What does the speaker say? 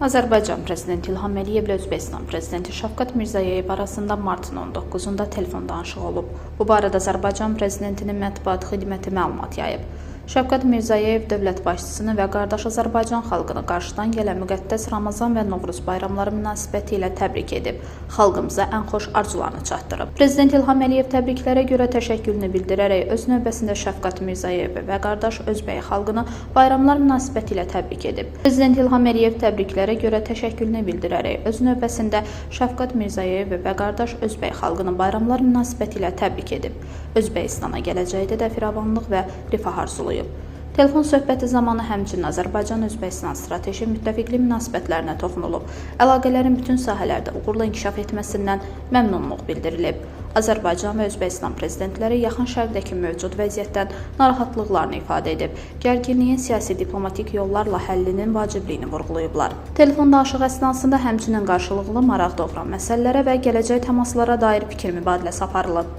Azərbaycan Prezidenti İlham Əliyev ilə Özbəkistan Prezidenti Şəfqət Mirzəyev arasında martın 19-da telefon danışığı olub. Bu barədə Azərbaycan Prezidentinin mətbuat xidməti məlumat yayıb. Şəfqət Mirzəyev dövlət başçısını və qardaş Azərbaycan xalqını qarşıdan gələn müqəddəs Ramazan və Novruz bayramları münasibəti ilə təbrik edib, xalqımıza ən xoş arzularını çatdırıb. Prezident İlham Əliyev təbriklərə görə təşəkkürünü bildirərək öz növbəsində Şəfqət Mirzəyev və qardaş Özbək xalqını bayramlar münasibəti ilə təbrik edib. Prezident İlham Əliyev təbriklərə görə təşəkkürünü bildirərək öz növbəsində Şəfqət Mirzəyev və qardaş Özbək xalqını bayramlar münasibəti ilə təbrik edib. Özbəkistana gələcəkdə də firavanlıq və rifah arzulayıb. Telefon söhbəti zamanı həmçinin Azərbaycan-Özbəkistan strateji müttəfiqlik münasibətlərinə toxunulub. Əlaqələrin bütün sahələrdə uğurla inkişaf etməsindən məmnunluq bildirilib. Azərbaycan və Özbəkistan prezidentləri yaxın şərqdəki mövcud vəziyyətdən narahatlıqlarını ifadə edib, gərginliyin siyasi diplomatik yollarla həllinin vacibliyini vurğulayıblar. Telefon danışığı əsnasında həmçinin qarşılıqlı maraq doğuran məsələlərə və gələcək təmaslara dair fikir mübadiləsi aparılıb.